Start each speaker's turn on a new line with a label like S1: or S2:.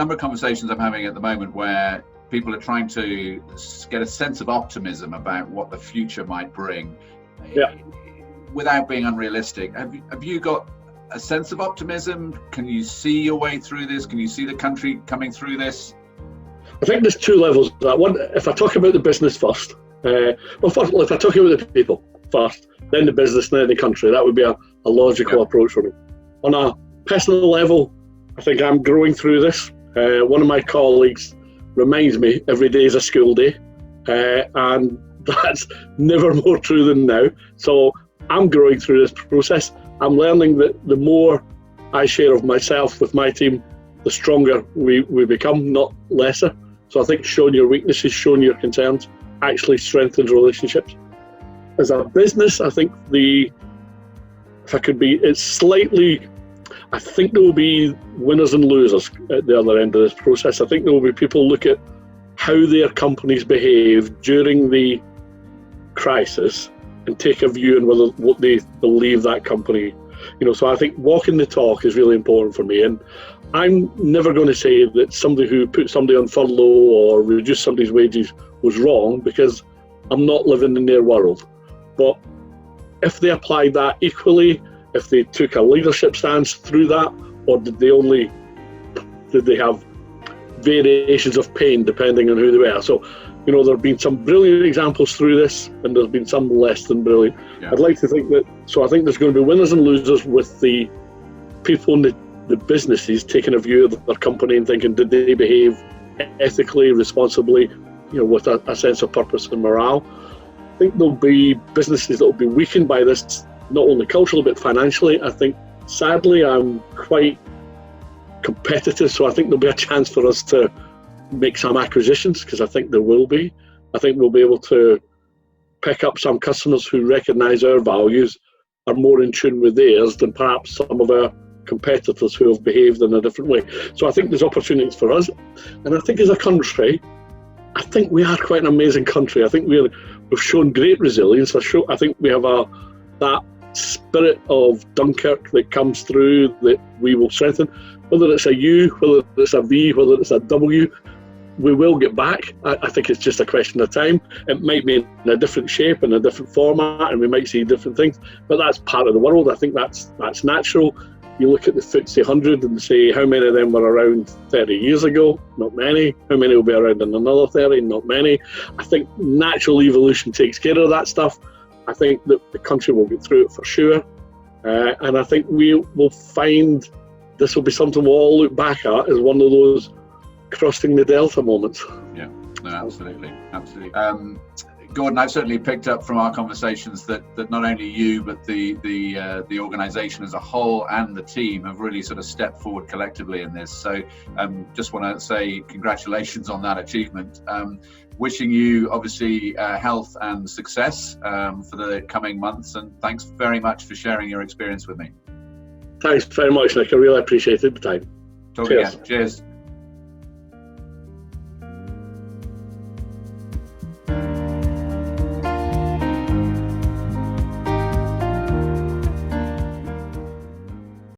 S1: number of conversations I'm having at the moment where people are trying to get a sense of optimism about what the future might bring, without being unrealistic. Have you got a sense of optimism? Can you see your way through this? Can you see the country coming through this?
S2: I think there's two levels of that. One, if I talk about the business first, first, if I talk about the people first, then the business, then the country, that would be a logical approach for me. On a personal level, I think I'm growing through this. One of my colleagues reminds me every day is a school day, and that's never more true than now. So I'm growing through this process. I'm learning that the more I share of myself with my team, the stronger we become, not lesser. So I think showing your weaknesses, showing your concerns, actually strengthens relationships. As a business, I think I think there will be winners and losers at the other end of this process. I think there will be people look at how their companies behave during the crisis and take a view on what they believe that company, so I think walking the talk is really important for me. And I'm never going to say that somebody who put somebody on furlough or reduced somebody's wages was wrong, because I'm not living in their world. But if they applied that equally, if they took a leadership stance through that, or did they have variations of pain depending on who they were? So, there have been some brilliant examples through this, and there's been some less than brilliant. I'd like to think that, so I think there's going to be winners and losers with the people in the businesses taking a view of their company and thinking, did they behave ethically, responsibly, with a sense of purpose and morale. I think there'll be businesses that will be weakened by this, not only culturally but financially. I think, sadly, I'm quite competitive, so I think there'll be a chance for us to make some acquisitions, because I think there will be. I think we'll be able to pick up some customers who recognise our values, are more in tune with theirs than perhaps some of our competitors who have behaved in a different way. So I think there's opportunities for us. And I think as a country, I think we are quite an amazing country. I think we've shown great resilience. I think we have that spirit of Dunkirk that comes through, that we will strengthen. Whether it's a U, whether it's a V, whether it's a W, we will get back. I think it's just a question of time. It might be in a different shape, in a different format, and we might see different things, but that's part of the world. I think that's natural. You look at the FTSE 100 and say, how many of them were around 30 years ago? Not many. How many will be around in another 30? Not many. I think natural evolution takes care of that stuff. I think that the country will get through it for sure. And I think we will find this will be something we'll all look back at as one of those crossing the Delta moments.
S1: Yeah, no, absolutely. Gordon, I've certainly picked up from our conversations that not only you, but the organisation as a whole and the team have really sort of stepped forward collectively in this. So just want to say congratulations on that achievement. Wishing you obviously health and success for the coming months, and thanks very much for sharing your experience with me.
S2: Thanks very much, Nick. I really appreciated the time.
S1: Talk again. Cheers.